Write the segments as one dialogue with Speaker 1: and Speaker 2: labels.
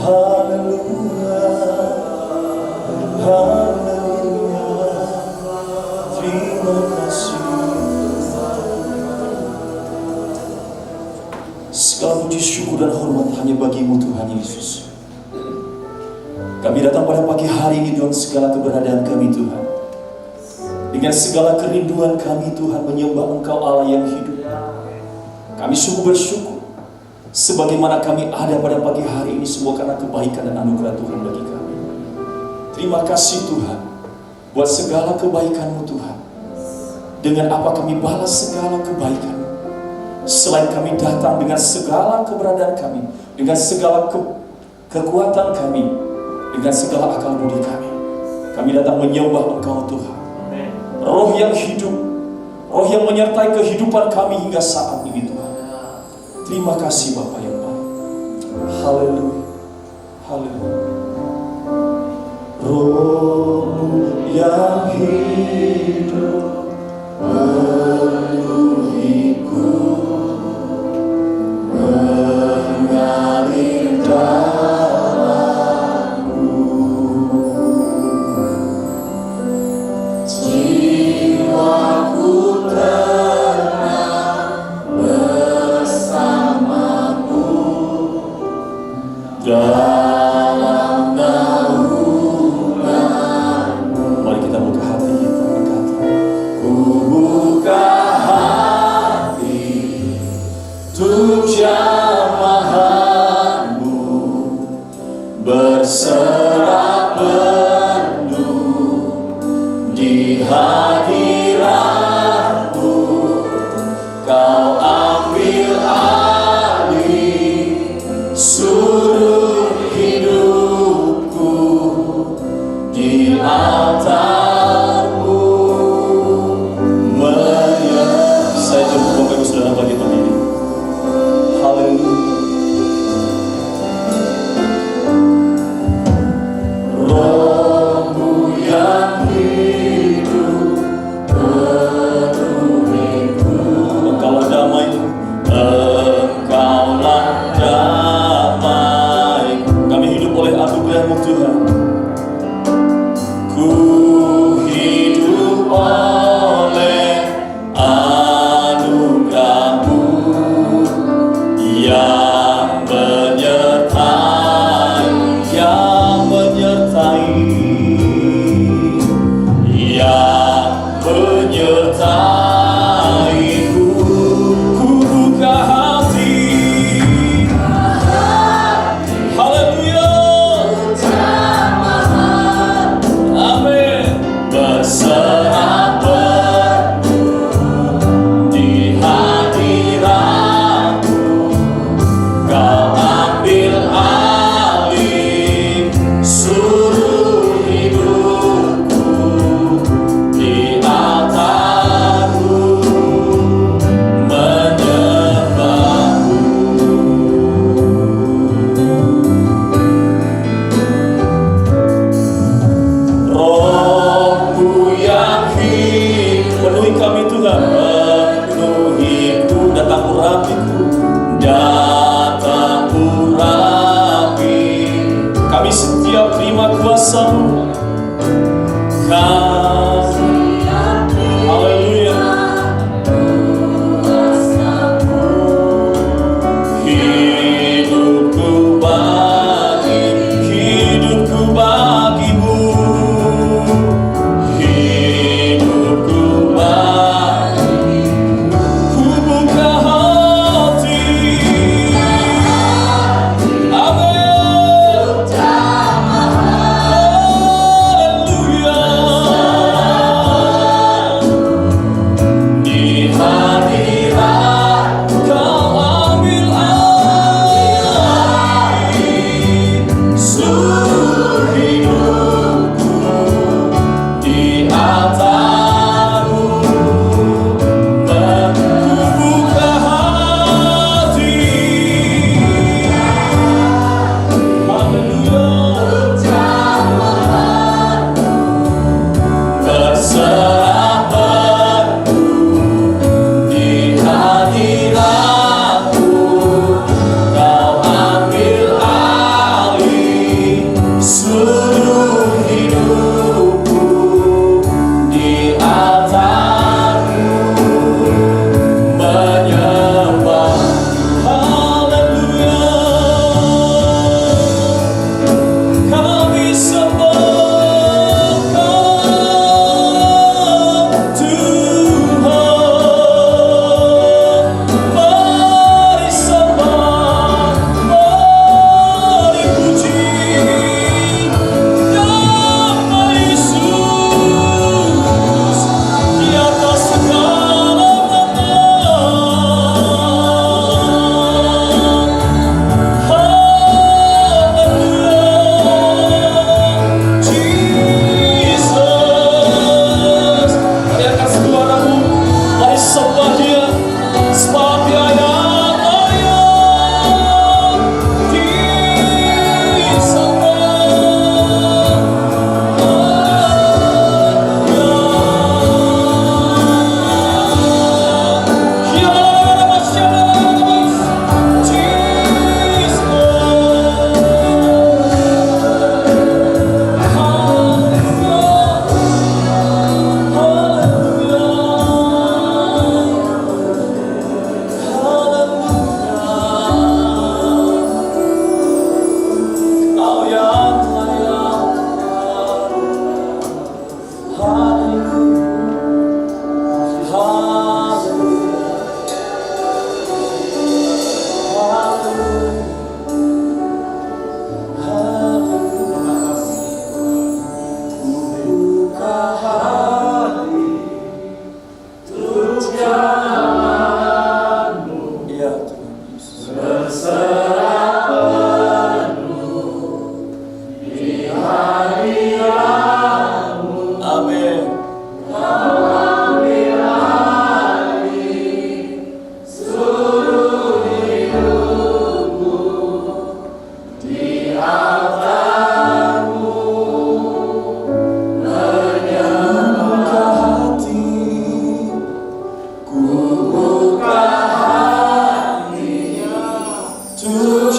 Speaker 1: Haleluya, haleluya, terima kasih. Segala puji syukur dan hormat hanya bagimu Tuhan Yesus. Kami datang pada pagi hari ini dengan segala keberadaan kami Tuhan, dengan segala kerinduan kami Tuhan menyembah Engkau Allah yang hidup. Kami sungguh bersyukur sebagaimana kami ada pada pagi hari ini semua karena kebaikan dan anugerah Tuhan bagi kami. Terima kasih Tuhan buat segala kebaikan-Mu Tuhan. Dengan apa kami balas segala kebaikan? Selain kami datang dengan segala keberadaan kami, dengan segala kekuatan kami, dengan segala akal budi kami datang menyembah Engkau Tuhan. Roh yang hidup, roh yang menyertai kehidupan kami hingga saat ini Tuhan. Terima kasih Bapa yang baik. Haleluya, haleluya. Roh yang hidup penuhiku, mengalir dalamku. Jiwaku tenang bersamamu dalam naunganmu. Mari kita buka hati kita berkata, ku buka hati untuk jamahanmu, berserah penuh di hadiratmu. Kau ambil alih seluruh hidupku di altarmu. Saya jemput Bapak Ibu Saudara bagi pagi ini. Haleluya. Roh-Mu yang hidup penuhiku. Engkaulah damai, Engkaulah damai.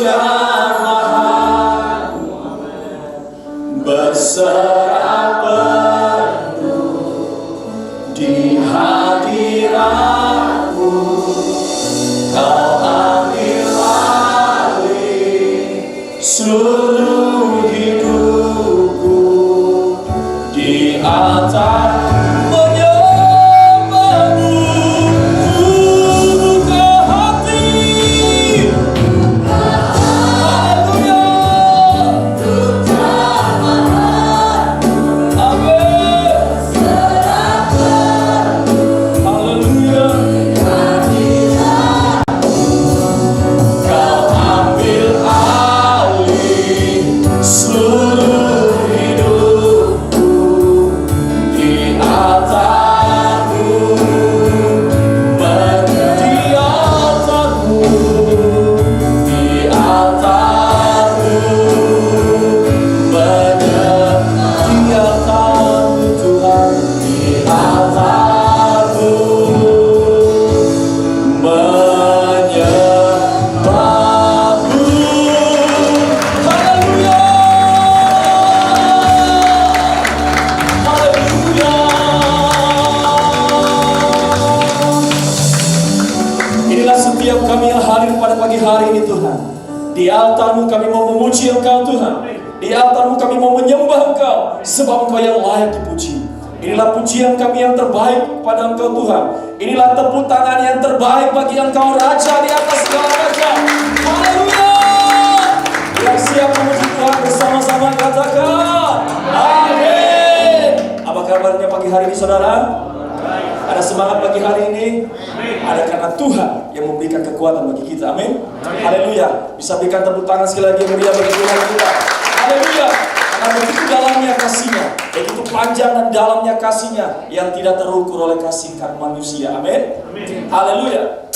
Speaker 1: jamaah berserah penuh di hadirat-Mu. Kau ambil alih seluruh hidupku di atas menyembah-Mu. Ku buka hati, haleluya, amin, haleluya. Kau ambil alih seluruh hidupku di atas-Mu, di atas-Mu, di atas-Mu, di atas-Mu Tuhan, di atas-Mu menyembah-Mu. Haleluya, haleluya. Inilah setiap kami yang hadir pada pagi hari ini Tuhan. Di altar-Mu kami mau memuji Engkau Tuhan. Di altar-Mu kami mau menyembah Engkau, sebab Engkau yang layak dipuji. Inilah pujian kami yang terbaik pada Engkau Tuhan. Inilah tepuk tangan yang terbaik bagi Engkau Raja di atas segala raja. Haleluya. Yang siap memuji Tuhan bersama-sama katakan amin. Apa kabarnya pagi hari ini saudara? Ada semangat pagi hari ini? Ada karena Tuhan yang memberikan kekuatan bagi kita. Amin. Haleluya. Bisa berikan tepuk tangan sekali lagi yang meriah bagi Tuhan kita. Haleluya. Karena begitu dalamnya kasih-Nya, begitu panjang dan dalamnya kasih-Nya yang tidak terukur oleh kasih manusia. Amin. Haleluya.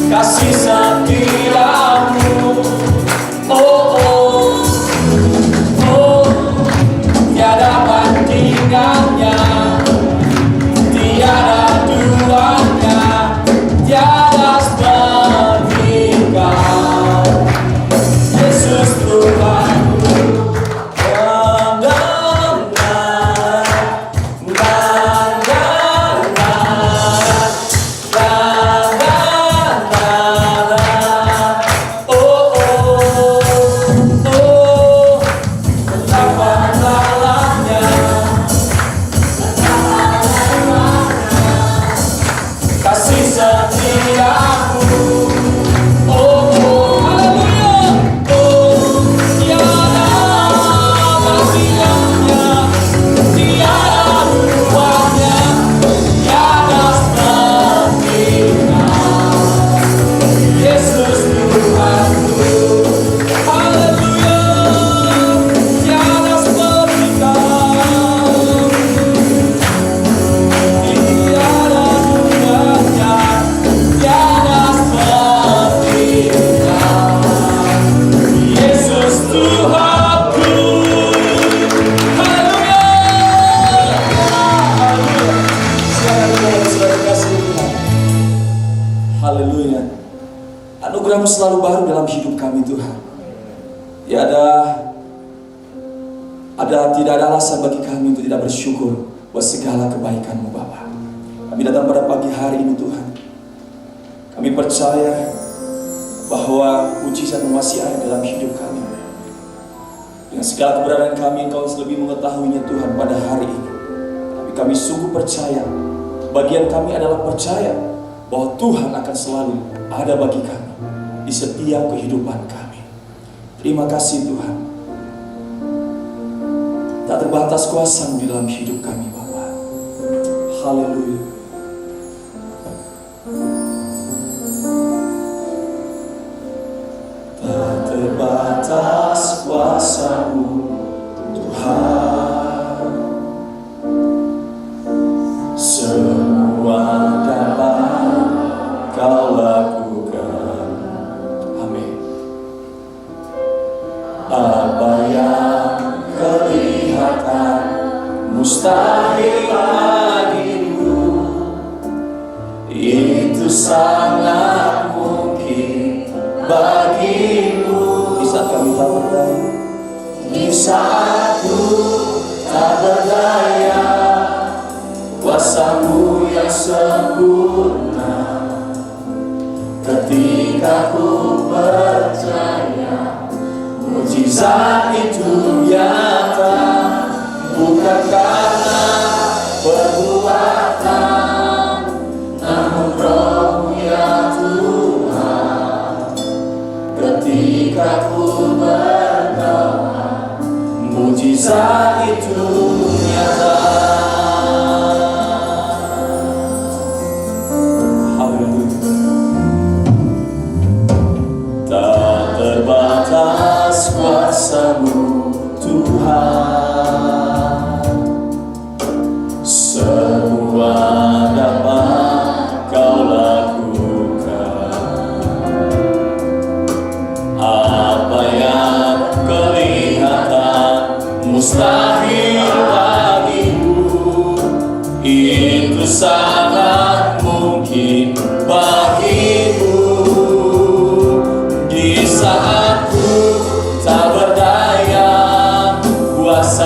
Speaker 1: kasih setiamu. Oh, oh, oh, tiada bandingannya, tiada duanya, tiada seperti Kau, Yesus Tuhanku. Haleluya. Anugerah-Mu selalu baru dalam hidup kami Tuhan. Ya tidak ada alasan bagi kami untuk tidak bersyukur buat segala kebaikan-Mu Bapa. Kami datang pada pagi hari ini Tuhan. Kami percaya bahwa mujizat masih ada dalam hidup kami. Dengan segala keberadaan kami, Engkau lebih mengetahuinya Tuhan pada hari ini. Tapi kami sungguh percaya, bagian kami adalah percaya bahwa Tuhan akan selalu ada bagi kami di setiap kehidupan kami. Terima kasih Tuhan. Tak terbatas kuasa di dalam hidup kami Bapa. Haleluya. Tak terbatas kuasa-Mu Tuhan. Semua dapat Kau lakukan. Amin. Apa yang kelihatan mustahil bagimu, itu sangat mungkin bagimu. Di saat kami tak berdaya, di saat ku tak berdaya, kuasa-Mu yang sempurna. Ketika ku percaya, mujizat itu nyata, bukan karena perbuatan, namun Roh-Mu ya Tuhan. Ketika ku berdoa, mujizat itu nyata. Terbatas kuasa-Mu Tuhan. Semua dapat Kau lakukan. Apa yang kelihatan mustahil bagimu, itu sangat mungkin bagimu. Di saat ku tak berdaya, kuasa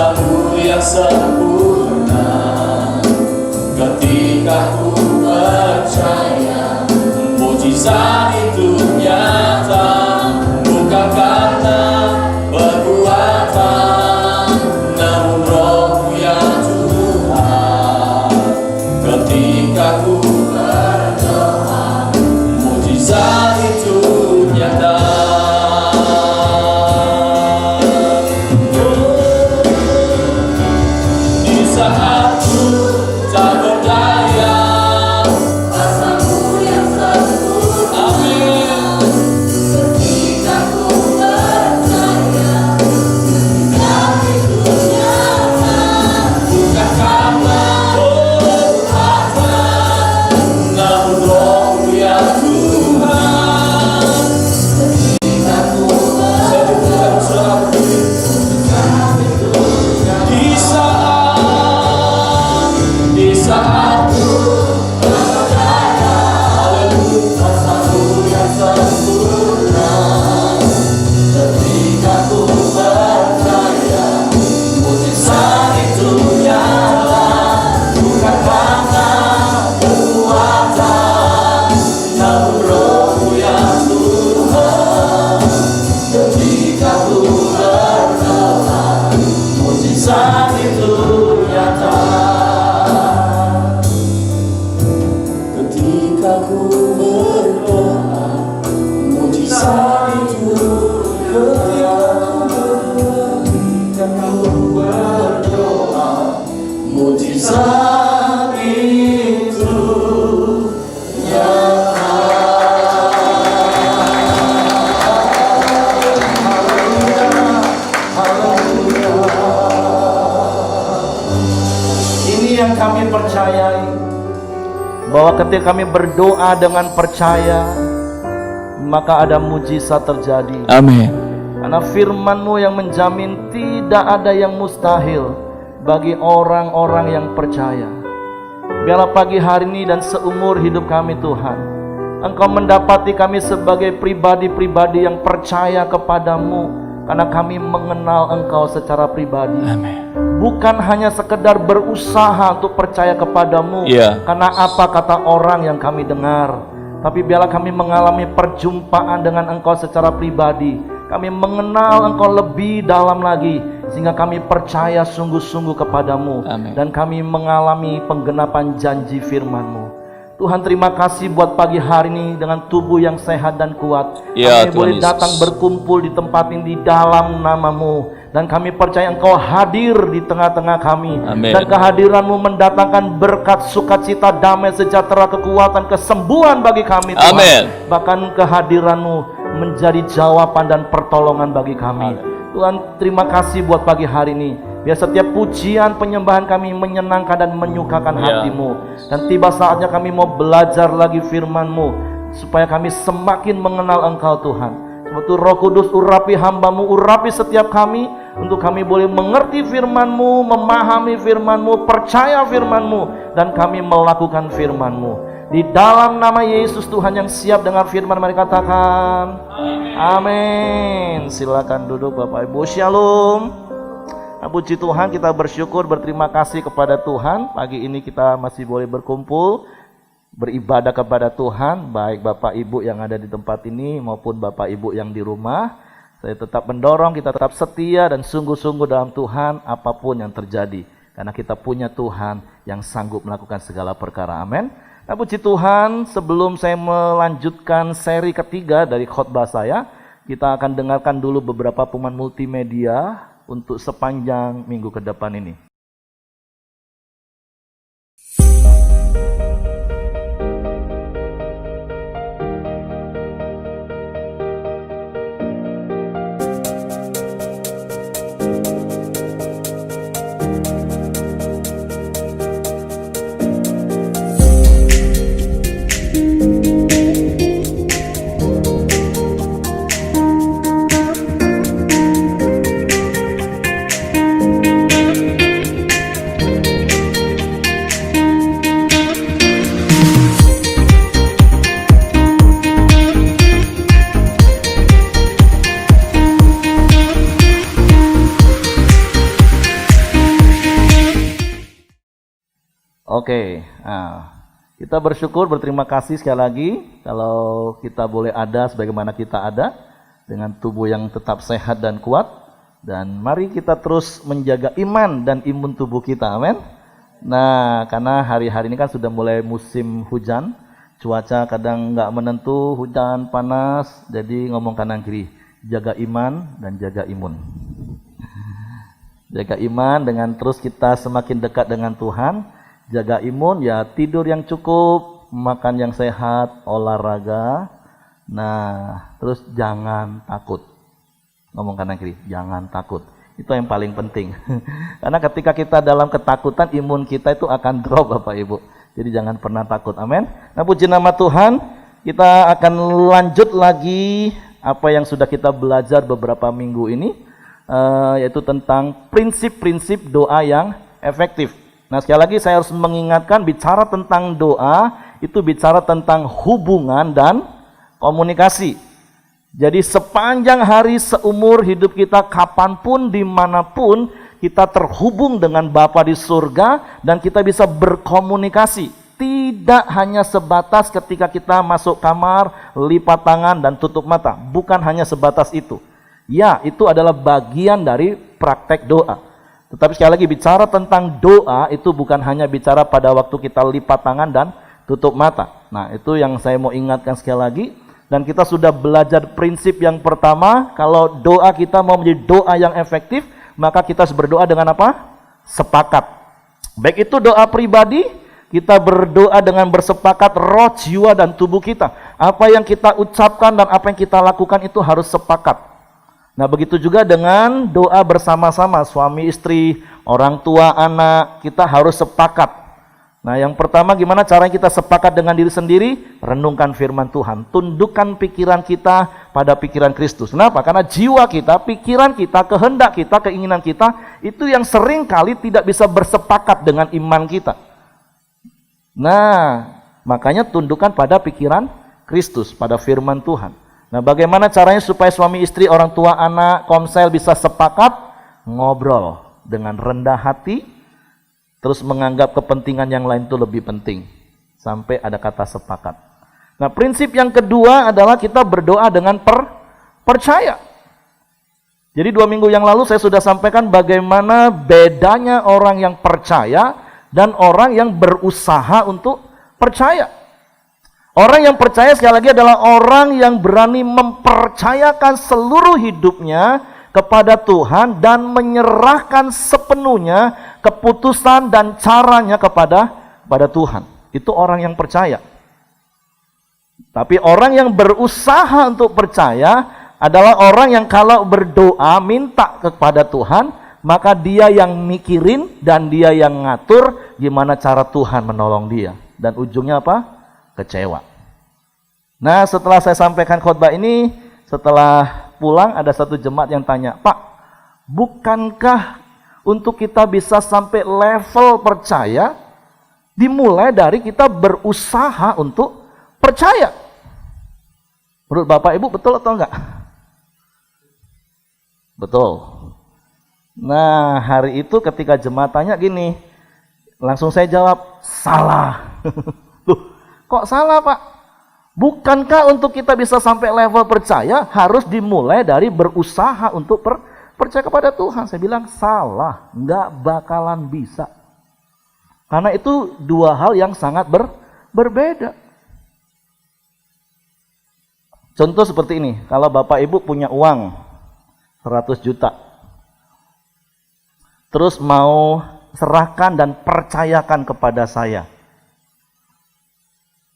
Speaker 2: bahwa ketika kami berdoa dengan percaya, maka ada mujizat terjadi.
Speaker 3: Amin.
Speaker 2: Karena firman-Mu yang menjamin tidak ada yang mustahil bagi orang-orang yang percaya. Biarlah pagi hari ini dan seumur hidup kami Tuhan, Engkau mendapati kami sebagai pribadi-pribadi yang percaya kepadamu, karena kami mengenal Engkau secara pribadi.
Speaker 3: Amin.
Speaker 2: Bukan hanya sekedar berusaha untuk percaya kepadamu, karena apa kata orang yang kami dengar, tapi biarlah kami mengalami perjumpaan dengan Engkau secara pribadi. Kami mengenal Engkau lebih dalam lagi, sehingga kami percaya sungguh-sungguh kepadamu.
Speaker 3: Amin.
Speaker 2: Dan kami mengalami penggenapan janji firman-Mu. Tuhan, terima kasih buat pagi hari ini dengan tubuh yang sehat dan kuat. Kami boleh datang berkumpul di tempat ini di dalam nama-Mu. Dan kami percaya Engkau hadir di tengah-tengah kami.
Speaker 3: Amin.
Speaker 2: Dan kehadiran-Mu mendatangkan berkat, sukacita, damai, sejahtera, kekuatan, kesembuhan bagi kami Tuhan.
Speaker 3: Amin.
Speaker 2: Bahkan kehadiran-Mu menjadi jawaban dan pertolongan bagi kami. Tuhan, terima kasih buat pagi hari ini. Biar setiap pujian penyembahan kami menyenangkan dan menyukakan hati-Mu. Dan tiba saatnya kami mau belajar lagi firman-Mu, supaya kami semakin mengenal Engkau Tuhan. Sebab Roh Kudus, urapi hamba-Mu, urapi setiap kami, untuk kami boleh mengerti firman-Mu, memahami firman-Mu, percaya firman-Mu, dan kami melakukan firman-Mu. Di dalam nama Yesus Tuhan yang siap dengar firman, mari katakan amin. Silakan duduk Bapak Ibu. Shalom. Puji Tuhan, kita bersyukur, berterima kasih kepada Tuhan. Pagi ini kita masih boleh berkumpul, beribadah kepada Tuhan. Baik Bapak Ibu yang ada di tempat ini maupun Bapak Ibu yang di rumah. Saya tetap mendorong kita tetap setia dan sungguh-sungguh dalam Tuhan apapun yang terjadi. Karena kita punya Tuhan yang sanggup melakukan segala perkara. Amin. Nah, puji Tuhan, sebelum saya melanjutkan seri ketiga dari khotbah saya, kita akan dengarkan dulu beberapa pengumuman multimedia untuk sepanjang minggu ke depan ini. Oke, nah, kita bersyukur, berterima kasih sekali lagi kalau kita boleh ada sebagaimana kita ada dengan tubuh yang tetap sehat dan kuat. Dan mari kita terus menjaga iman dan imun tubuh kita, amin. Nah, karena hari-hari ini kan sudah mulai musim hujan, cuaca kadang nggak menentu, hujan, panas, jadi ngomong kanan kiri, jaga iman dan jaga imun. Jaga iman dengan terus kita semakin dekat dengan Tuhan. Jaga imun, ya tidur yang cukup, makan yang sehat, olahraga. Nah, terus jangan takut. Ngomong kanan kiri, jangan takut. Itu yang paling penting. Karena ketika kita dalam ketakutan, imun kita itu akan drop Bapak Ibu. Jadi jangan pernah takut, amin. Nah, puji nama Tuhan, kita akan lanjut lagi apa yang sudah kita belajar beberapa minggu ini, yaitu tentang prinsip-prinsip doa yang efektif. Nah, sekali lagi saya harus mengingatkan, bicara tentang doa itu bicara tentang hubungan dan komunikasi. Jadi sepanjang hari seumur hidup kita, kapanpun, dimanapun, kita terhubung dengan Bapa di surga dan kita bisa berkomunikasi. Tidak hanya sebatas ketika kita masuk kamar, lipat tangan dan tutup mata. Bukan hanya sebatas itu. Ya, itu adalah bagian dari praktek doa. Tetapi sekali lagi, bicara tentang doa itu bukan hanya bicara pada waktu kita lipat tangan dan tutup mata. Nah, itu yang saya mau ingatkan sekali lagi. Dan kita sudah belajar prinsip yang pertama, kalau doa kita mau menjadi doa yang efektif, maka kita harus berdoa dengan apa? Sepakat. Baik itu doa pribadi, kita berdoa dengan bersepakat roh, jiwa, dan tubuh kita. Apa yang kita ucapkan dan apa yang kita lakukan itu harus sepakat. Nah, begitu juga dengan doa bersama-sama, suami istri, orang tua, anak, kita harus sepakat. Nah, yang pertama gimana caranya kita sepakat dengan diri sendiri? Renungkan firman Tuhan. Tundukkan pikiran kita pada pikiran Kristus. Kenapa? Karena jiwa kita, pikiran kita, kehendak kita, keinginan kita, itu yang sering kali tidak bisa bersepakat dengan iman kita. Nah, makanya tundukkan pada pikiran Kristus, pada firman Tuhan. Nah, bagaimana caranya supaya suami istri, orang tua, anak, komsel bisa sepakat? Ngobrol dengan rendah hati, terus menganggap kepentingan yang lain itu lebih penting. Sampai ada kata sepakat. Nah, prinsip yang kedua adalah kita berdoa dengan percaya. Jadi 2 minggu yang lalu saya sudah sampaikan bagaimana bedanya orang yang percaya dan orang yang berusaha untuk percaya. Orang yang percaya sekali lagi adalah orang yang berani mempercayakan seluruh hidupnya kepada Tuhan dan menyerahkan sepenuhnya keputusan dan caranya kepada Tuhan. Itu orang yang percaya. Tapi orang yang berusaha untuk percaya adalah orang yang kalau berdoa minta kepada Tuhan, maka dia yang mikirin dan dia yang ngatur gimana cara Tuhan menolong dia. Dan ujungnya apa? Kecewa. Nah, setelah saya sampaikan khotbah ini, setelah pulang ada satu jemaat yang tanya, "Pak, bukankah untuk kita bisa sampai level percaya dimulai dari kita berusaha untuk percaya?" Menurut Bapak Ibu betul atau enggak? Betul. Nah, hari itu ketika jemaat tanya gini, langsung saya jawab, salah. Loh, kok salah Pak? Bukankah untuk kita bisa sampai level percaya harus dimulai dari berusaha untuk percaya kepada Tuhan? Saya bilang salah, nggak bakalan bisa. Karena itu dua hal yang sangat berbeda. Contoh seperti ini, kalau Bapak Ibu punya uang 100 juta, terus mau serahkan dan percayakan kepada saya,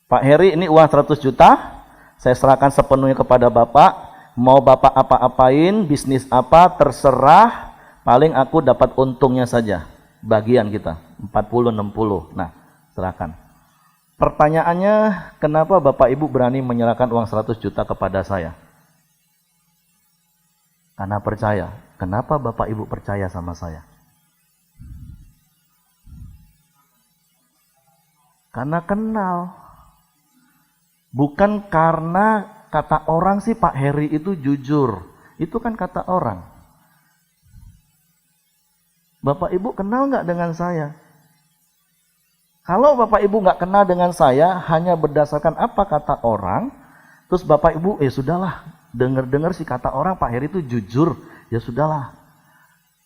Speaker 2: Pak Heri, ini uang 100 juta, saya serahkan sepenuhnya kepada Bapak, mau Bapak apa-apain, bisnis apa, terserah, paling aku dapat untungnya saja, bagian kita, 40-60, nah serahkan. Pertanyaannya, kenapa Bapak Ibu berani menyerahkan uang 100 juta kepada saya? Karena percaya. Kenapa Bapak Ibu percaya sama saya? Karena kenal. Bukan karena kata orang sih Pak Heri itu jujur. Itu kan kata orang. Bapak Ibu kenal nggak dengan saya? Kalau Bapak Ibu nggak kenal dengan saya, hanya berdasarkan apa kata orang, terus Bapak Ibu, sudahlah, dengar-dengar sih kata orang Pak Heri itu jujur, ya sudahlah.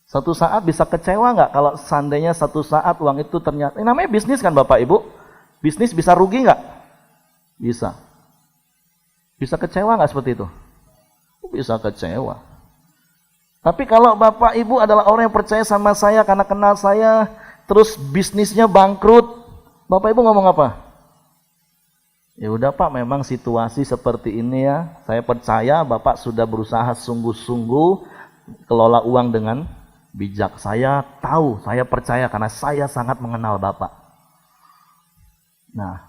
Speaker 2: Satu saat bisa kecewa nggak kalau seandainya satu saat uang itu ternyata, ini namanya bisnis kan Bapak Ibu? Bisnis bisa rugi nggak? Bisa. Bisa kecewa nggak seperti itu? Bisa kecewa. Tapi kalau Bapak Ibu adalah orang yang percaya sama saya karena kenal saya, terus bisnisnya bangkrut, Bapak Ibu ngomong apa? Ya udah Pak, memang situasi seperti ini ya. Saya percaya Bapak sudah berusaha sungguh-sungguh kelola uang dengan bijak. Saya tahu, saya percaya karena saya sangat mengenal Bapak. Nah,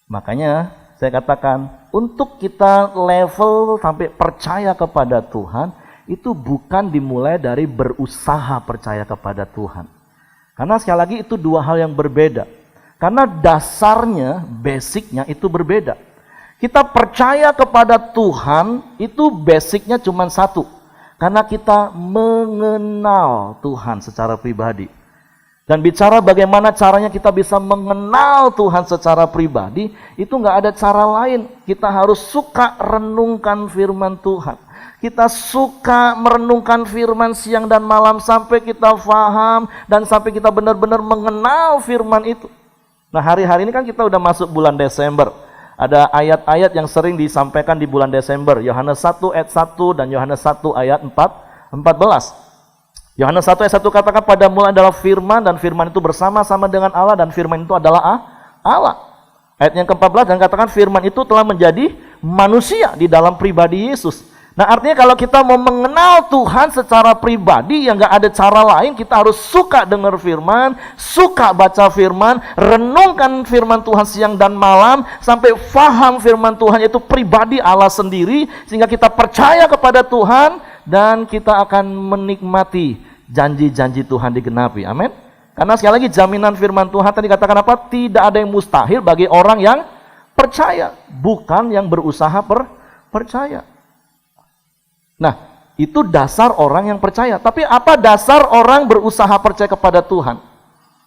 Speaker 2: makanya saya katakan, untuk kita level sampai percaya kepada Tuhan, itu bukan dimulai dari berusaha percaya kepada Tuhan. Karena sekali lagi itu dua hal yang berbeda. Karena dasarnya, basicnya itu berbeda. Kita percaya kepada Tuhan, itu basicnya cuma satu. Karena kita mengenal Tuhan secara pribadi. Dan bicara bagaimana caranya kita bisa mengenal Tuhan secara pribadi, itu nggak ada cara lain. Kita harus suka renungkan firman Tuhan. Kita suka merenungkan firman siang dan malam sampai kita faham dan sampai kita benar-benar mengenal firman itu. Nah, hari-hari ini kan kita udah masuk bulan Desember. Ada ayat-ayat yang sering disampaikan di bulan Desember. Yohanes 1 ayat 1 dan Yohanes 1 ayat 14. Yohanes 1 ayat 1 katakan, pada mula adalah firman, dan firman itu bersama-sama dengan Allah, dan firman itu adalah Allah. Ayat yang ke-14 dan katakan firman itu telah menjadi manusia di dalam pribadi Yesus. Nah artinya kalau kita mau mengenal Tuhan secara pribadi, ya nggak ada cara lain, kita harus suka dengar firman, suka baca firman, renungkan firman Tuhan siang dan malam, sampai faham firman Tuhan itu pribadi Allah sendiri, sehingga kita percaya kepada Tuhan, dan kita akan menikmati janji-janji Tuhan digenapi. Amin. Karena sekali lagi jaminan firman Tuhan tadi katakan apa? Tidak ada yang mustahil bagi orang yang percaya, bukan yang berusaha percaya. Nah, itu dasar orang yang percaya. Tapi apa dasar orang berusaha percaya kepada Tuhan?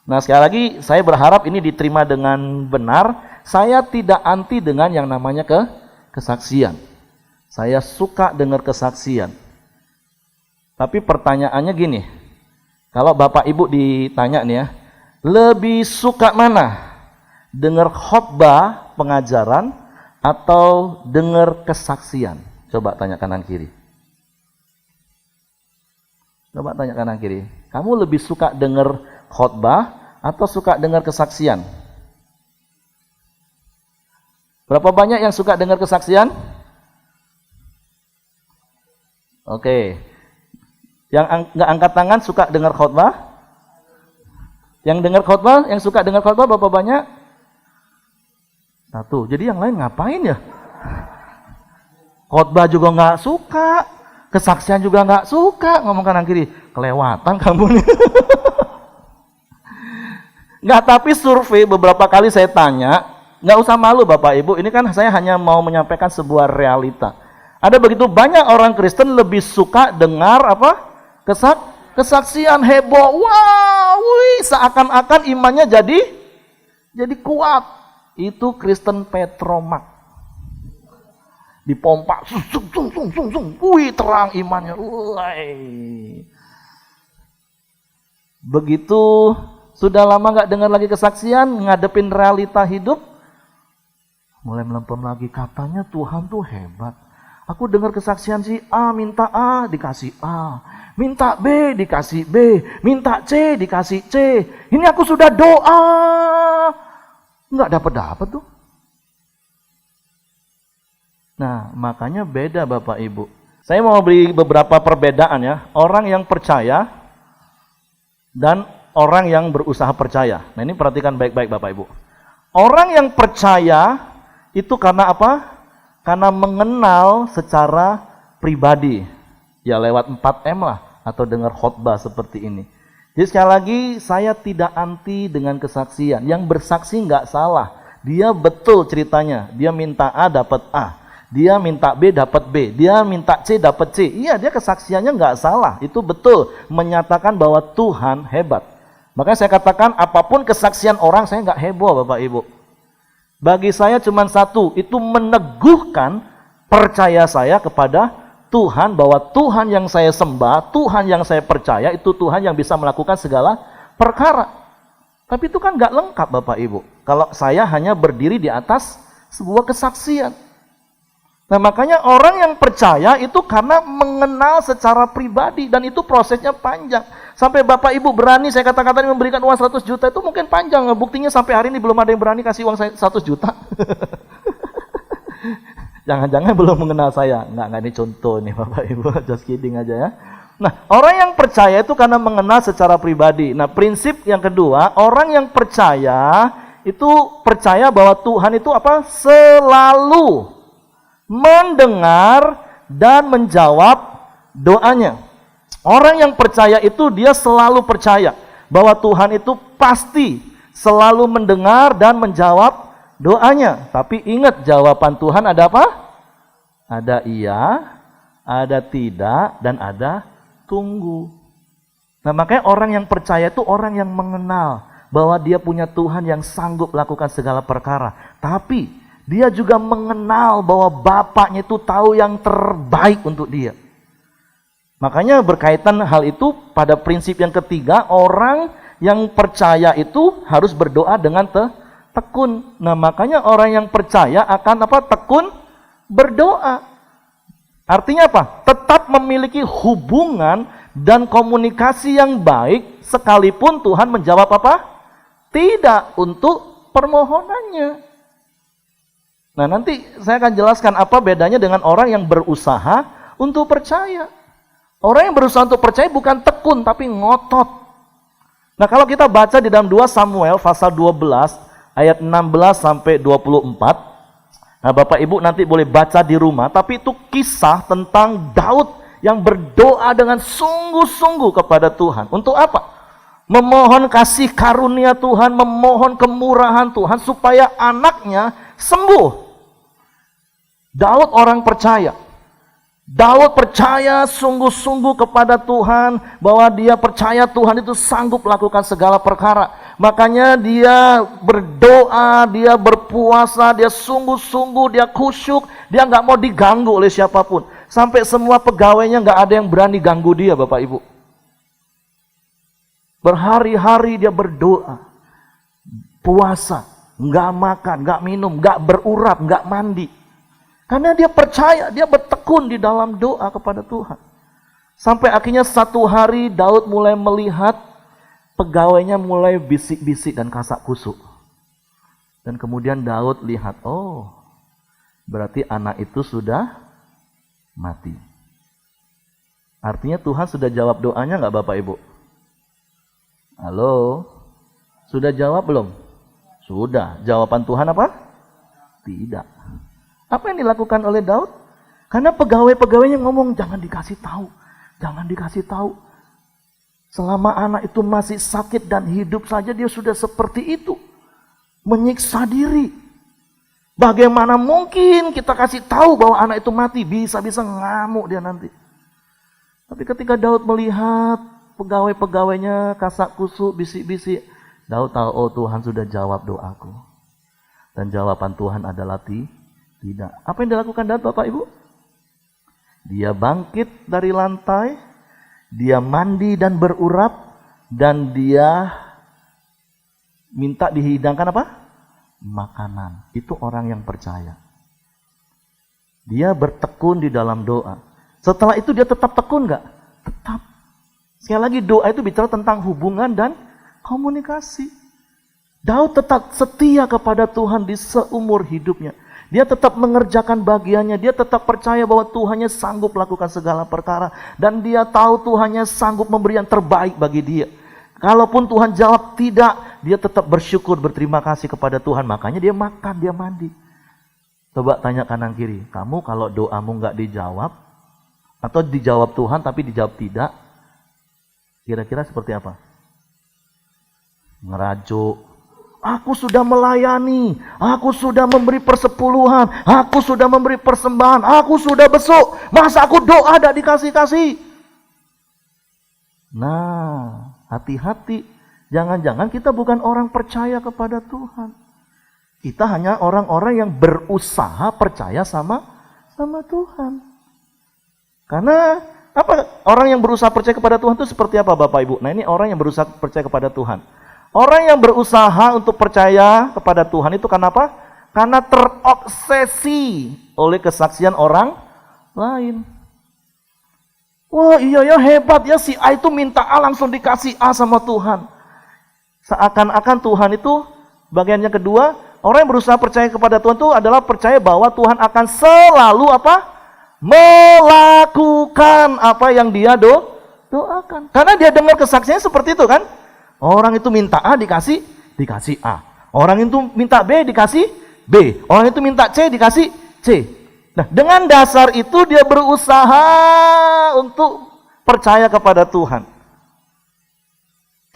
Speaker 2: Nah, sekali lagi saya berharap ini diterima dengan benar. Saya tidak anti dengan yang namanya kesaksian. Saya suka dengar kesaksian. Tapi pertanyaannya gini, kalau Bapak Ibu ditanya nih ya, lebih suka mana? Dengar khotbah pengajaran atau dengar kesaksian? Coba tanya kanan kiri. Coba tanya kanan kiri. Kamu lebih suka dengar khotbah atau suka dengar kesaksian? Berapa banyak yang suka dengar kesaksian? Oke. Yang nggak angkat tangan suka dengar khotbah? Yang dengar khotbah, yang suka dengar khotbah berapa banyak? 1. Jadi yang lain ngapain ya? Khotbah juga nggak suka. Kesaksian juga nggak suka, ngomong kanan kiri, kelewatan kamu nih. Nggak, tapi survei beberapa kali saya tanya, nggak usah malu Bapak Ibu, ini kan saya hanya mau menyampaikan sebuah realita. Ada begitu banyak orang Kristen lebih suka dengar apa? Kesaksian heboh, wow, seakan-akan imannya jadi kuat. Itu Kristen Petromak. Dipompa, wih terang imannya, begitu sudah lama nggak dengar lagi kesaksian, ngadepin realita hidup, mulai melempem lagi, katanya Tuhan tuh hebat. Aku dengar kesaksian si A, minta A dikasih A, minta B dikasih B, minta C dikasih C. Ini aku sudah doa, nggak dapat tuh. Nah, makanya beda Bapak Ibu. Saya mau beri beberapa perbedaan ya. Orang yang percaya dan orang yang berusaha percaya. Nah, ini perhatikan baik-baik Bapak Ibu. Orang yang percaya itu karena apa? Karena mengenal secara pribadi. Ya lewat 4M lah, atau dengar khotbah seperti ini. Jadi sekali lagi, saya tidak anti dengan kesaksian. Yang bersaksi nggak salah. Dia betul ceritanya. Dia minta A dapat A. Dia minta B dapat B, dia minta C dapat C. Iya, dia kesaksiannya nggak salah. Itu betul, menyatakan bahwa Tuhan hebat. Makanya saya katakan apapun kesaksian orang, saya nggak heboh Bapak Ibu. Bagi saya cuma satu, itu meneguhkan percaya saya kepada Tuhan, bahwa Tuhan yang saya sembah, Tuhan yang saya percaya, itu Tuhan yang bisa melakukan segala perkara. Tapi itu kan nggak lengkap Bapak Ibu, kalau saya hanya berdiri di atas sebuah kesaksian. Nah, makanya orang yang percaya itu karena mengenal secara pribadi, dan itu prosesnya panjang. Sampai Bapak Ibu berani, saya katakan tadi, memberikan uang 100 juta itu mungkin panjang. Buktinya sampai hari ini belum ada yang berani kasih uang 100 juta. Jangan-jangan belum mengenal saya. Enggak, ini contoh nih Bapak Ibu, just kidding aja ya. Nah, orang yang percaya itu karena mengenal secara pribadi. Nah, prinsip yang kedua, orang yang percaya itu percaya bahwa Tuhan itu apa? Selalu mendengar dan menjawab doanya. Orang yang percaya itu dia selalu percaya bahwa Tuhan itu pasti selalu mendengar dan menjawab doanya. Tapi ingat, jawaban Tuhan ada apa? Ada iya, ada tidak, dan ada tunggu. Nah, makanya orang yang percaya itu orang yang mengenal bahwa dia punya Tuhan yang sanggup melakukan segala perkara. Tapi dia juga mengenal bahwa Bapaknya itu tahu yang terbaik untuk dia. Makanya berkaitan hal itu pada prinsip yang ketiga, orang yang percaya itu harus berdoa dengan tekun. Nah, makanya orang yang percaya akan apa? Tekun berdoa. Artinya apa? Tetap memiliki hubungan dan komunikasi yang baik sekalipun Tuhan menjawab apa? Tidak untuk permohonannya. Nah, nanti saya akan jelaskan apa bedanya dengan orang yang berusaha, untuk percaya. Orang yang berusaha untuk percaya bukan tekun tapi ngotot. Nah, kalau kita baca di dalam 2 Samuel pasal 12 ayat 16 sampai 24. Nah, Bapak Ibu nanti boleh baca di rumah, tapi itu kisah tentang Daud yang berdoa dengan sungguh-sungguh kepada Tuhan. Untuk apa? Memohon kasih karunia Tuhan, memohon kemurahan Tuhan supaya anaknya sembuh. Daud orang percaya. Daud percaya sungguh-sungguh kepada Tuhan, bahwa dia percaya Tuhan itu sanggup lakukan segala perkara. Makanya dia berdoa, dia berpuasa, dia sungguh-sungguh, dia khusyuk, dia nggak mau diganggu oleh siapapun. Sampai semua pegawainya nggak ada yang berani ganggu dia, Bapak Ibu. Berhari-hari dia berdoa, puasa, nggak makan, nggak minum, nggak berurap, nggak mandi. Karena dia percaya, dia bertekun di dalam doa kepada Tuhan. Sampai akhirnya satu hari Daud mulai melihat pegawainya mulai bisik-bisik dan kasak kusuk. Dan kemudian Daud lihat, oh berarti anak itu sudah mati. Artinya Tuhan sudah jawab doanya nggak Bapak Ibu? Halo? Sudah jawab belum? Sudah. Jawaban Tuhan apa? Tidak. Apa yang dilakukan oleh Daud? Karena pegawai-pegawainya ngomong, jangan dikasih tahu, jangan dikasih tahu. Selama anak itu masih sakit dan hidup saja dia sudah seperti itu. Menyiksa diri. Bagaimana mungkin kita kasih tahu bahwa anak itu mati? Bisa-bisa ngamuk dia nanti. Tapi ketika Daud melihat pegawai-pegawainya kasak kusuk, bisik-bisik, Daud tahu, oh Tuhan sudah jawab doaku. Dan jawaban Tuhan adalah tidak. Apa yang dilakukan Daud, Bapak Ibu? Dia bangkit dari lantai, dia mandi dan berurap, dan dia minta dihidangkan apa? Makanan. Itu orang yang percaya. Dia bertekun di dalam doa. Setelah itu dia tetap tekun nggak? Tetap. Sekali lagi doa itu bicara tentang hubungan dan komunikasi. Daud tetap setia kepada Tuhan di seumur hidupnya. Dia tetap mengerjakan bagiannya, dia tetap percaya bahwa Tuhannya sanggup lakukan segala perkara. Dan dia tahu Tuhannya sanggup memberi yang terbaik bagi dia. Kalaupun Tuhan jawab tidak, dia tetap bersyukur, berterima kasih kepada Tuhan. Makanya dia makan, dia mandi. Coba tanya kanan kiri, kamu kalau doamu nggak dijawab, atau dijawab Tuhan tapi dijawab tidak, kira-kira seperti apa? Ngerajuk. Aku sudah melayani, aku sudah memberi persepuluhan, aku sudah memberi persembahan, aku sudah besuk, masa aku doa tidak dikasih-kasih? Nah, hati-hati, jangan-jangan kita bukan orang percaya kepada Tuhan. Kita hanya orang-orang yang berusaha percaya sama Tuhan. Karena apa? Orang yang berusaha percaya kepada Tuhan itu seperti apa Bapak Ibu? Nah, ini orang yang berusaha percaya kepada Tuhan. Orang yang berusaha untuk percaya kepada Tuhan itu kenapa? Karena terobsesi oleh kesaksian orang lain. Wah iya ya hebat ya, si A itu minta A langsung dikasih A sama Tuhan. Seakan-akan Tuhan itu bagian yang kedua, orang yang berusaha percaya kepada Tuhan itu adalah percaya bahwa Tuhan akan selalu apa? Melakukan apa yang dia doakan. Karena dia dengar kesaksiannya seperti itu kan? Orang itu minta A dikasih A. Orang itu minta B dikasih B. Orang itu minta C dikasih C. Nah, dengan dasar itu dia berusaha untuk percaya kepada Tuhan.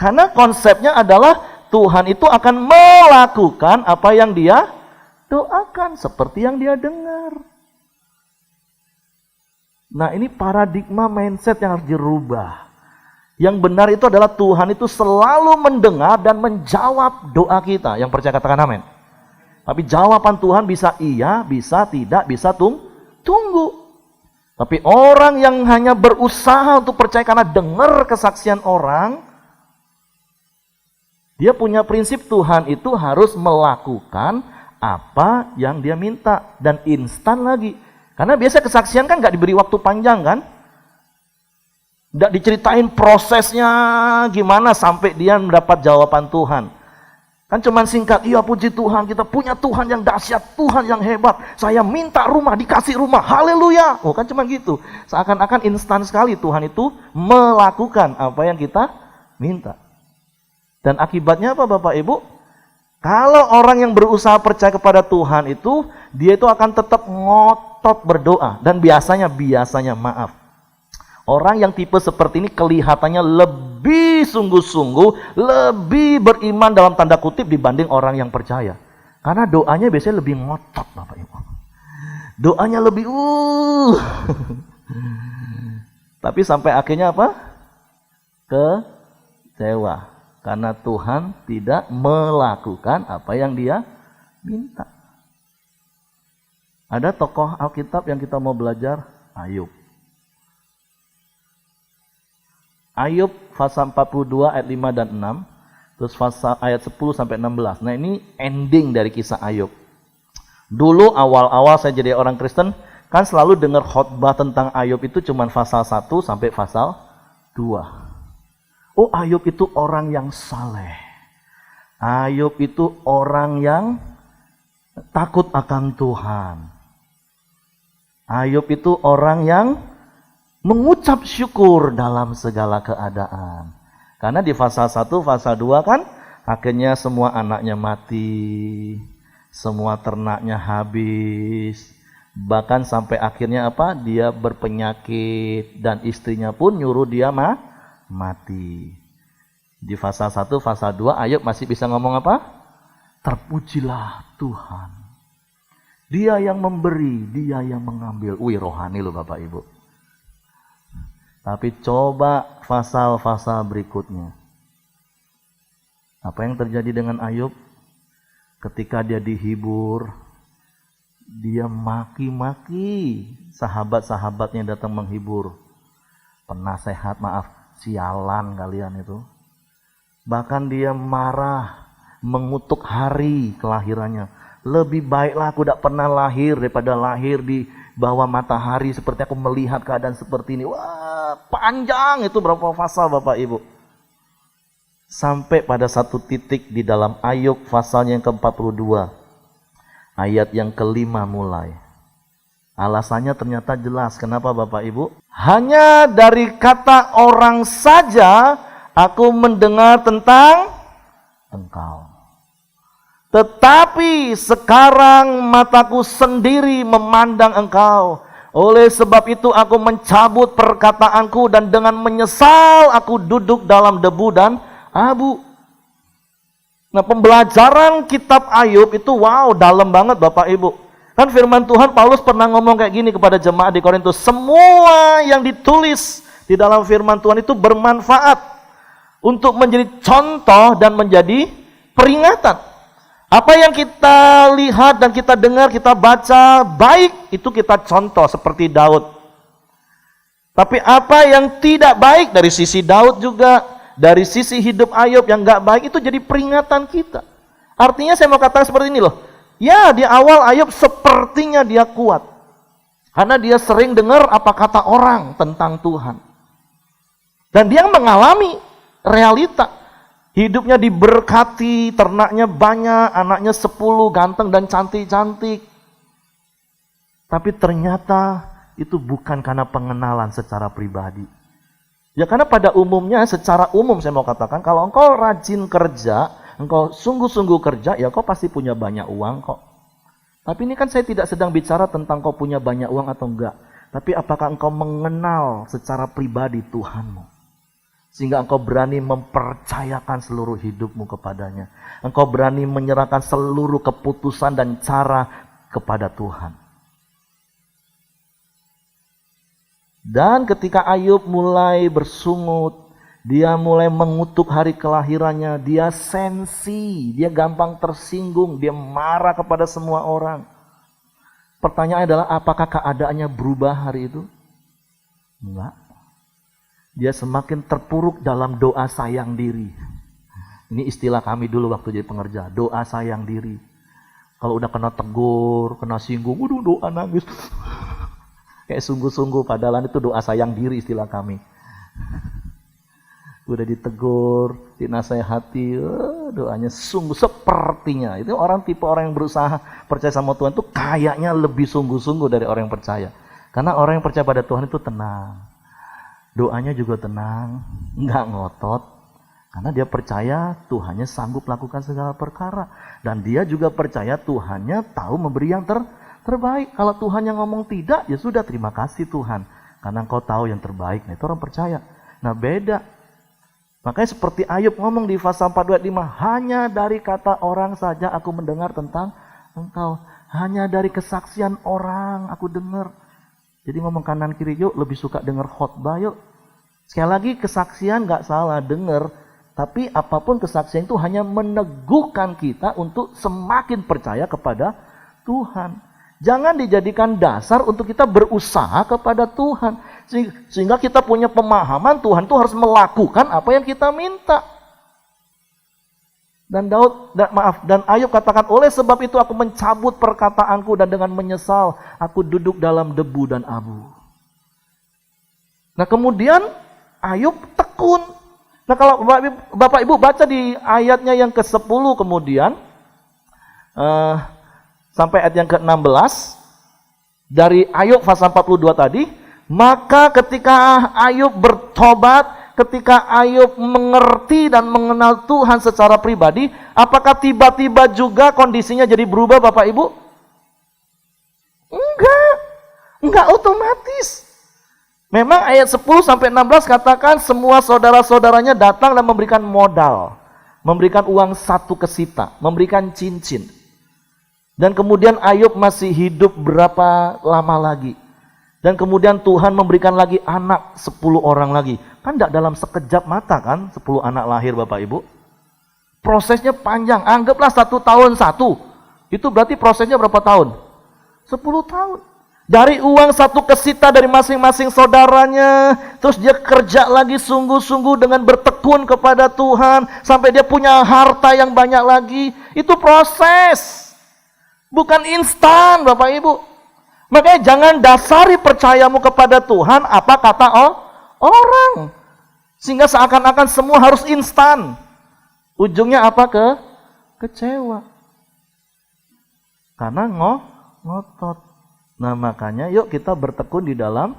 Speaker 2: Karena konsepnya adalah Tuhan itu akan melakukan apa yang dia doakan, seperti yang dia dengar. Nah, ini paradigma mindset yang harus dirubah. Yang benar itu adalah Tuhan itu selalu mendengar dan menjawab doa kita. Yang percaya katakan amin. Tapi jawaban Tuhan bisa iya, bisa tidak, bisa tunggu. Tapi orang yang hanya berusaha untuk percaya karena dengar kesaksian orang, dia punya prinsip Tuhan itu harus melakukan apa yang dia minta. Dan instan lagi. Karena biasa kesaksian kan gak diberi waktu panjang kan. Tidak diceritain prosesnya gimana sampai dia mendapat jawaban Tuhan. Kan cuman singkat, iya puji Tuhan, kita punya Tuhan yang dahsyat, Tuhan yang hebat. Saya minta rumah, dikasih rumah, haleluya. Oh kan cuman gitu. Seakan-akan instan sekali Tuhan itu melakukan apa yang kita minta. Dan akibatnya apa Bapak Ibu? Kalau orang yang berusaha percaya kepada Tuhan itu, dia itu akan tetap ngotot berdoa. Dan biasanya maaf. Orang yang tipe seperti ini kelihatannya lebih sungguh-sungguh, lebih beriman dalam tanda kutip dibanding orang yang percaya. Karena doanya biasanya lebih ngotot Bapak Ibu. Doanya lebih Tapi sampai akhirnya apa? Kecewa. Karena Tuhan tidak melakukan apa yang dia minta. Ada tokoh Alkitab yang kita mau belajar, Ayub. Ayub pasal 42 ayat 5 dan 6, terus pasal ayat 10 sampai 16. Nah ini ending dari kisah Ayub. Dulu awal-awal saya jadi orang Kristen, kan selalu dengar khotbah tentang Ayub itu cuma pasal 1 sampai pasal 2. Oh Ayub itu orang yang saleh. Ayub itu orang yang takut akan Tuhan. Ayub itu orang yang mengucap syukur dalam segala keadaan. Karena di pasal 1, pasal 2 kan akhirnya semua anaknya mati, semua ternaknya habis. Bahkan sampai akhirnya apa? Dia berpenyakit dan istrinya pun nyuruh dia mati. Di pasal 1, pasal 2 Ayub masih bisa ngomong apa? Terpujilah Tuhan. Dia yang memberi, dia yang mengambil. Wih rohani loh Bapak Ibu. Tapi coba pasal-pasal berikutnya. Apa yang terjadi dengan Ayub? Ketika dia dihibur, dia maki-maki sahabat-sahabatnya datang menghibur. Penasehat, sialan kalian itu. Bahkan dia marah, mengutuk hari kelahirannya. Lebih baiklah aku tidak pernah lahir daripada lahir di bawah matahari seperti aku melihat keadaan seperti ini. Wah, panjang itu berapa pasal Bapak Ibu. Sampai pada satu titik di dalam Ayub pasalnya yang ke-42. Ayat yang ke-5 mulai. Alasannya ternyata jelas. Kenapa Bapak Ibu? Hanya dari kata orang saja aku mendengar tentang engkau. Tetapi sekarang mataku sendiri memandang engkau. Oleh sebab itu aku mencabut perkataanku dan dengan menyesal aku duduk dalam debu dan abu. Nah pembelajaran kitab Ayub itu dalam banget Bapak Ibu. Kan firman Tuhan Paulus pernah ngomong kayak gini kepada jemaat di Korintus. Semua yang ditulis di dalam firman Tuhan itu bermanfaat untuk menjadi contoh dan menjadi peringatan. Apa yang kita lihat dan kita dengar, kita baca baik, itu kita contoh seperti Daud. Tapi apa yang tidak baik dari sisi Daud juga, dari sisi hidup Ayub yang gak baik, itu jadi peringatan kita. Artinya saya mau katakan seperti ini loh. Ya di awal Ayub sepertinya dia kuat. Karena dia sering dengar apa kata orang tentang Tuhan. Dan dia mengalami realita. Hidupnya diberkati, ternaknya banyak, anaknya 10, ganteng dan cantik-cantik. Tapi ternyata itu bukan karena pengenalan secara pribadi. Ya karena pada umumnya, secara umum saya mau katakan, kalau engkau rajin kerja, engkau sungguh-sungguh kerja, ya kau pasti punya banyak uang kok. Tapi ini kan saya tidak sedang bicara tentang kau punya banyak uang atau enggak. Tapi apakah engkau mengenal secara pribadi Tuhanmu? Sehingga engkau berani mempercayakan seluruh hidupmu kepadanya. Engkau berani menyerahkan seluruh keputusan dan cara kepada Tuhan. Dan ketika Ayub mulai bersungut, dia mulai mengutuk hari kelahirannya, dia sensi, dia gampang tersinggung, dia marah kepada semua orang. Pertanyaannya adalah apakah keadaannya berubah hari itu? Enggak. Dia semakin terpuruk dalam doa sayang diri. Ini istilah kami dulu waktu jadi pengerja, doa sayang diri. Kalau udah kena tegur, kena singgung, doa nangis. Kayak sungguh-sungguh, padahal itu doa sayang diri istilah kami. udah ditegur, dinasehati, doanya sungguh sepertinya. Itu tipe orang yang berusaha percaya sama Tuhan itu kayaknya lebih sungguh-sungguh dari orang yang percaya. Karena orang yang percaya pada Tuhan itu tenang. Doanya juga tenang, nggak ngotot. Karena dia percaya Tuhannya sanggup lakukan segala perkara. Dan dia juga percaya Tuhannya tahu memberi yang terbaik. Kalau Tuhan yang ngomong tidak, ya sudah terima kasih Tuhan. Karena engkau tahu yang terbaik. Nah itu orang percaya. Nah beda. Makanya seperti Ayub ngomong di pasal 4 ayat 5. Hanya dari kata orang saja aku mendengar tentang engkau. Hanya dari kesaksian orang aku dengar. Jadi ngomong kanan kiri yuk, lebih suka dengar khotbah yuk. Sekali lagi kesaksian gak salah dengar. Tapi apapun kesaksian itu hanya meneguhkan kita untuk semakin percaya kepada Tuhan. Jangan dijadikan dasar untuk kita berusaha kepada Tuhan. Sehingga kita punya pemahaman Tuhan itu harus melakukan apa yang kita minta. Dan Ayub katakan, oleh sebab itu aku mencabut perkataanku dan dengan menyesal aku duduk dalam debu dan abu. Nah kemudian Ayub tekun. Nah kalau Bapak Ibu baca di ayatnya yang ke-10 kemudian, sampai ayat yang ke-16, dari Ayub pasal 42 tadi, maka ketika Ayub bertobat, ketika Ayub mengerti dan mengenal Tuhan secara pribadi, apakah tiba-tiba juga kondisinya jadi berubah Bapak Ibu? Enggak otomatis. Memang ayat 10 sampai 16 katakan semua saudara-saudaranya datang dan memberikan modal. Memberikan uang 1 kesita, memberikan cincin. Dan kemudian Ayub masih hidup berapa lama lagi. Dan kemudian Tuhan memberikan lagi anak 10 orang lagi. Kan tidak dalam sekejap mata kan 10 anak lahir Bapak Ibu. Prosesnya panjang, anggaplah 1 tahun 1. Itu berarti prosesnya berapa tahun? 10 tahun. Dari uang 1 kesita dari masing-masing saudaranya, terus dia kerja lagi sungguh-sungguh dengan bertekun kepada Tuhan, sampai dia punya harta yang banyak lagi. Itu proses, bukan instan Bapak Ibu. Makanya jangan dasari percayamu kepada Tuhan apa kata orang. Sehingga seakan-akan semua harus instan. Ujungnya apa? Kecewa. Karena ngotot. Nah makanya yuk kita bertekun di dalam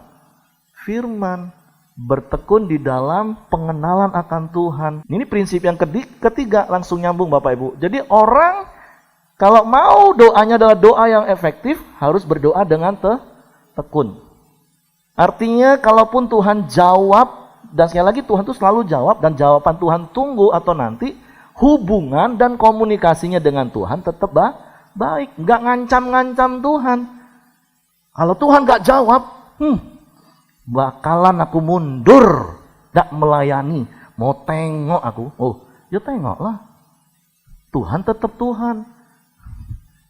Speaker 2: firman, bertekun di dalam pengenalan akan Tuhan. Ini prinsip yang ketiga, langsung nyambung Bapak Ibu. Jadi orang kalau mau doanya adalah doa yang efektif, harus berdoa dengan tekun. Artinya kalaupun Tuhan jawab, dan sekali lagi Tuhan itu selalu jawab, dan jawaban Tuhan tunggu atau nanti, hubungan dan komunikasinya dengan Tuhan tetap baik. Nggak ngancam-ngancam Tuhan. Kalau Tuhan gak jawab, bakalan aku mundur, gak melayani. Mau tengok aku, ya tengoklah. Tuhan tetap Tuhan.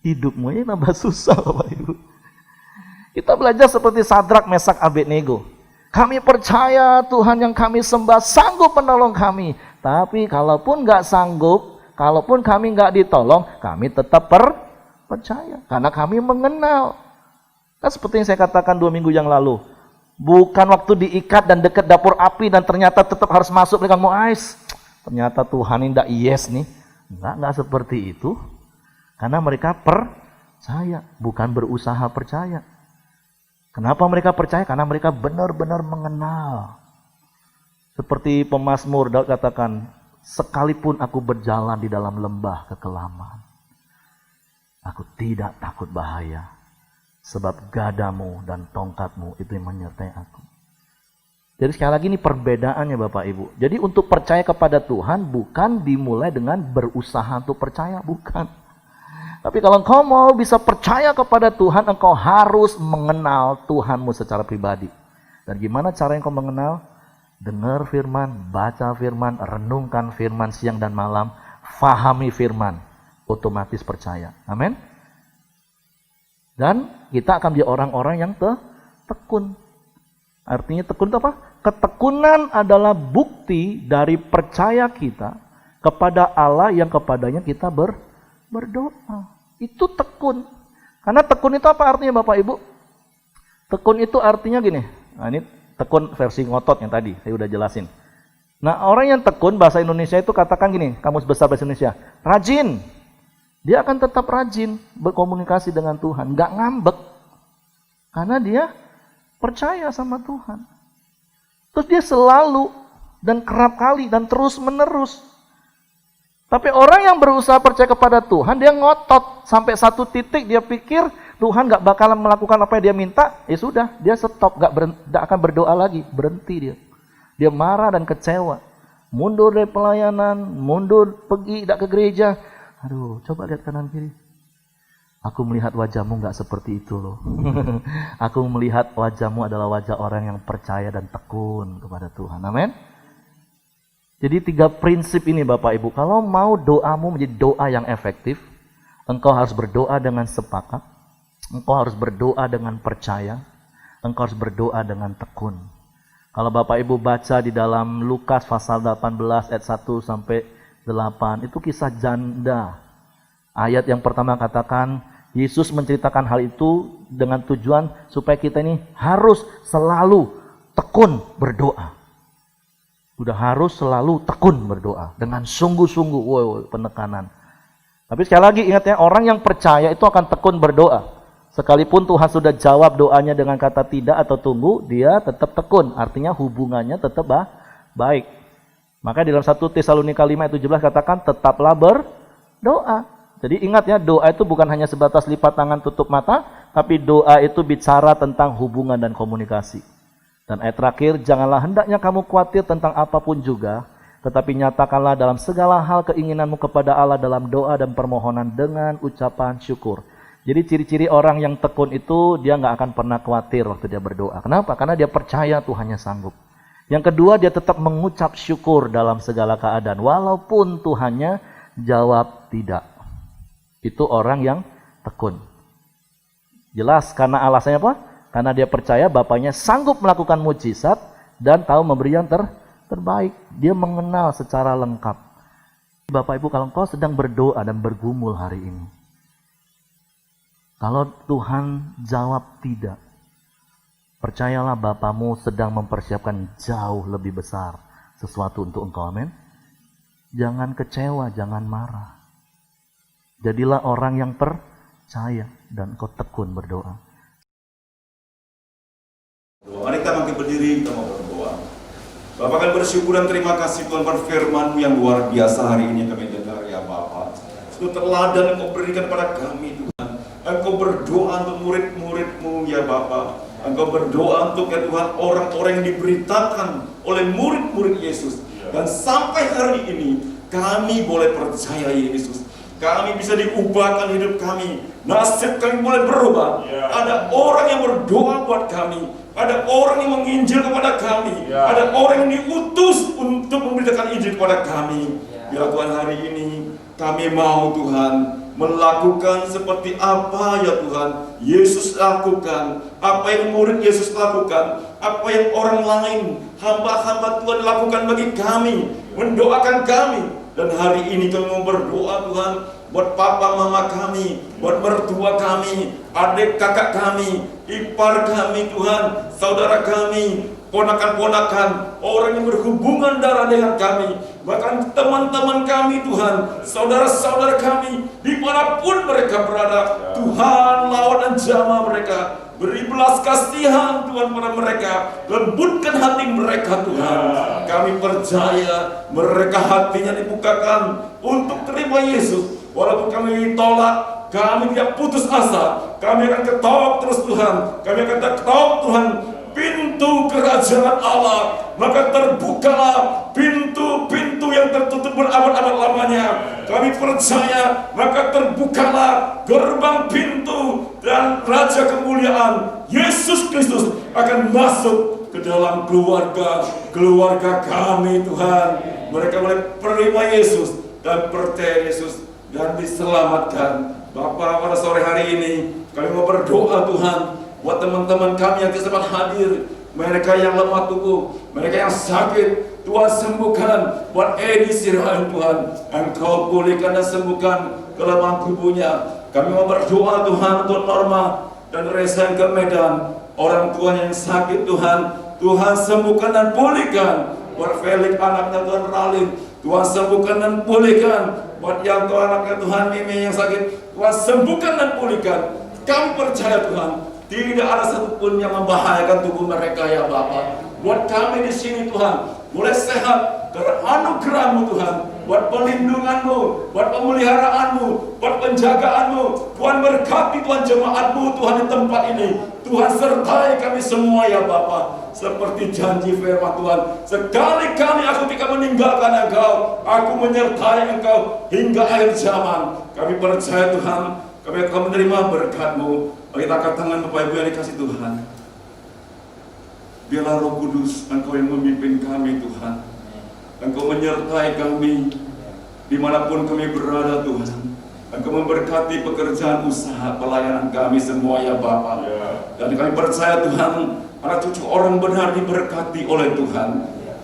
Speaker 2: Hidupmu ini nambah susah Bapak Ibu. Kita belajar seperti Sadrak, Mesak, Abednego. Kami percaya Tuhan yang kami sembah sanggup menolong kami. Tapi kalaupun gak sanggup, kalaupun kami gak ditolong, kami tetap percaya. Karena kami mengenal. Kan seperti yang saya katakan 2 minggu yang lalu. Bukan waktu diikat dan dekat dapur api dan ternyata tetap harus masuk dengan muais. Ternyata Tuhan ini tidak yes nih. Enggak seperti itu. Karena mereka percaya, bukan berusaha percaya. Kenapa mereka percaya? Karena mereka benar-benar mengenal. Seperti pemazmur Daud katakan, sekalipun aku berjalan di dalam lembah kekelaman, aku tidak takut bahaya. Sebab gadamu dan tongkatmu itu yang menyertai aku. Jadi sekali lagi ini perbedaannya Bapak Ibu. Jadi untuk percaya kepada Tuhan bukan dimulai dengan berusaha untuk percaya, bukan. Tapi kalau engkau mau bisa percaya kepada Tuhan, engkau harus mengenal Tuhanmu secara pribadi. Dan gimana cara engkau mengenal? Dengar firman, baca firman, renungkan firman siang dan malam, fahami firman, otomatis percaya. Amin. Dan kita akan menjadi orang-orang yang tekun. Artinya tekun itu apa? Ketekunan adalah bukti dari percaya kita kepada Allah yang kepadanya kita berdoa. Itu tekun. Karena tekun itu apa artinya Bapak Ibu? Tekun itu artinya gini. Nah ini tekun versi ngotot yang tadi saya udah jelasin. Nah, orang yang tekun, bahasa Indonesia itu katakan gini, Kamus Besar Bahasa Indonesia, rajin. Dia akan tetap rajin berkomunikasi dengan Tuhan, nggak ngambek. Karena dia percaya sama Tuhan. Terus dia selalu dan kerap kali dan terus menerus. Tapi orang yang berusaha percaya kepada Tuhan, dia ngotot sampai satu titik dia pikir Tuhan nggak bakalan melakukan apa yang dia minta, ya sudah, dia stop, nggak akan berdoa lagi, berhenti dia. Dia marah dan kecewa, mundur dari pelayanan, mundur pergi tidak ke gereja. Aduh, coba lihat kanan kiri. Aku melihat wajahmu nggak seperti itu loh. Aku melihat wajahmu adalah wajah orang yang percaya dan tekun kepada Tuhan. Amin. Jadi 3 prinsip ini Bapak Ibu, kalau mau doamu menjadi doa yang efektif, engkau harus berdoa dengan sepakat, engkau harus berdoa dengan percaya, engkau harus berdoa dengan tekun. Kalau Bapak Ibu baca di dalam Lukas pasal 18 ayat 1 sampai 8, itu kisah janda. Ayat yang pertama katakan, Yesus menceritakan hal itu dengan tujuan supaya kita ini harus selalu tekun berdoa. Udah harus selalu tekun berdoa dengan sungguh-sungguh, wow, penekanan. Tapi sekali lagi ingat ya, orang yang percaya itu akan tekun berdoa. Sekalipun Tuhan sudah jawab doanya dengan kata tidak atau tunggu, dia tetap tekun. Artinya hubungannya tetap baik. Maka di dalam 1 Tesalonika 5 ayat 17 katakan tetaplah berdoa. Jadi ingat ya, doa itu bukan hanya sebatas lipat tangan tutup mata, tapi doa itu bicara tentang hubungan dan komunikasi. Dan ayat terakhir, janganlah hendaknya kamu khawatir tentang apapun juga, tetapi nyatakanlah dalam segala hal keinginanmu kepada Allah dalam doa dan permohonan dengan ucapan syukur. Jadi ciri-ciri orang yang tekun itu dia nggak akan pernah khawatir waktu dia berdoa. Kenapa? Karena dia percaya Tuhannya sanggup. Yang kedua, dia tetap mengucap syukur dalam segala keadaan, walaupun Tuhannya jawab tidak. Itu orang yang tekun. Jelas karena alasannya apa? Karena dia percaya Bapaknya sanggup melakukan mujizat dan tahu memberi yang terbaik. Dia mengenal secara lengkap. Bapak Ibu, kalau engkau sedang berdoa dan bergumul hari ini, kalau Tuhan jawab tidak, percayalah Bapamu sedang mempersiapkan jauh lebih besar sesuatu untuk engkau, amin. Jangan kecewa, jangan marah. Jadilah orang yang percaya dan engkau tekun berdoa.
Speaker 1: Mari kita bangkit berdiri, kita mau berdoa. Bapak kami bersyukur dan terima kasih Tuhan firman-Mu yang luar biasa hari ini kami dengar ya Bapak. Itu teladan Engkau berikan pada kami Tuhan. Engkau berdoa untuk murid-murid-Mu ya Bapa. Engkau berdoa untuk ya Tuhan orang-orang yang diberitakan oleh murid-murid Yesus. Dan sampai hari ini kami boleh percaya Yesus. Kami bisa diubahkan hidup kami. Nasib kami boleh berubah. Ada orang yang berdoa buat kami. Ada orang yang menginjil kepada kami. Ada orang yang diutus untuk memberitakan Injil kepada kami. Ya Tuhan, hari ini kami mau Tuhan melakukan seperti apa ya Tuhan Yesus lakukan, apa yang murid Yesus lakukan, apa yang orang lain hamba-hamba Tuhan lakukan bagi kami, mendoakan kami. Dan hari ini kami mau berdoa Tuhan buat papa mama kami, buat mertua kami, adik kakak kami, ipar kami Tuhan, saudara kami, ponakan-ponakan, orang yang berhubungan darah dengan kami, bahkan teman-teman kami Tuhan, saudara-saudara kami, dimanapun mereka berada, Tuhan lawan dan jamah mereka, beri belas kasihan Tuhan pada mereka, lembutkan hati mereka Tuhan. Kami percaya mereka hatinya dibukakan untuk terima Yesus. Walaupun kami ditolak, kami tidak putus asa. Kami akan ketok terus Tuhan. Kami akan ketok Tuhan pintu kerajaan Allah. Maka terbukalah pintu-pintu yang tertutup berabad-abad lamanya. Kami percaya, maka terbukalah gerbang pintu dan Raja Kemuliaan Yesus Kristus akan masuk ke dalam keluarga kami Tuhan. Mereka boleh menerima Yesus dan percaya Yesus dan diselamatkan. Bapa, pada sore hari ini kami mau berdoa Tuhan buat teman-teman kami yang kesempatan hadir, mereka yang lemah tubuh, mereka yang sakit, Tuhan sembuhkan. Buat Edi Sirain Tuhan, Engkau pulihkan dan sembuhkan kelemahan tubuhnya. Kami mau berdoa Tuhan untuk Norma dan Reza yang ke Medan, orang tua yang sakit Tuhan, Tuhan sembuhkan dan pulihkan.
Speaker 3: Buat Felix anaknya Tuhan Ralin, Tuhan sembuhkan dan pulihkan. Buat yang Tuhan anaknya Tuhan Mimi yang sakit, Tuhan sembuhkan dan pulihkan. Kami percaya Tuhan, tidak ada satupun yang membahayakan tubuh mereka ya Bapa. Buat kami di sini Tuhan, boleh sehat karena anugerah-Mu Tuhan. Buat pelindungan-Mu, buat pemeliharaanmu, buat penjagaanmu. Tuhan berkati Tuhan jemaat-Mu Tuhan di tempat ini. Tuhan sertai kami semua ya Bapa. Seperti janji firman Tuhan, sekali-kali aku tidak meninggalkan Engkau, aku menyertai Engkau hingga akhir zaman. Kami percaya Tuhan, kami akan menerima berkat-Mu. Kita angkat tangan Bapak Ibu yang dikasih Tuhan. Biarlah Roh Kudus Engkau yang memimpin kami Tuhan. Engkau menyertai kami dimanapun kami berada Tuhan. Engkau memberkati pekerjaan usaha pelayanan kami semua ya Bapa. Dan kami percaya Tuhan, anak cucu orang benar diberkati oleh Tuhan.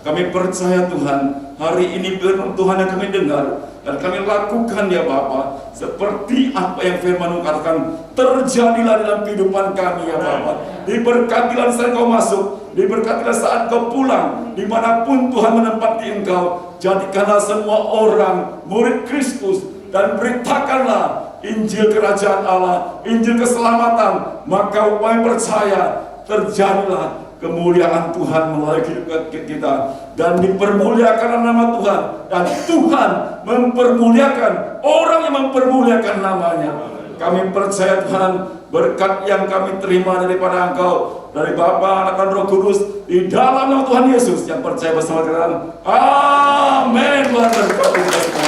Speaker 3: Kami percaya Tuhan, hari ini firman Tuhan yang kami dengar dan kami lakukan ya Bapa, seperti apa yang firman katakan, terjadilah dalam kehidupan kami ya Bapa. Diberkatilah saat Kau masuk, diberkatilah saat Kau pulang, dimanapun Tuhan menempati Engkau. Jadikanlah semua orang murid Kristus dan beritakanlah Injil Kerajaan Allah, Injil keselamatan. Maka kami percaya terjadilah kemuliaan Tuhan melalui kehidupan kita, dan dipermuliakan nama Tuhan, dan Tuhan mempermuliakan orang yang mempermuliakan namanya. Kami percaya Tuhan, berkat yang kami terima daripada Engkau, dari Bapa, Anak dan Roh Kudus, di dalam nama Tuhan Yesus yang percaya bersama dengan amin. Tuhan berkati.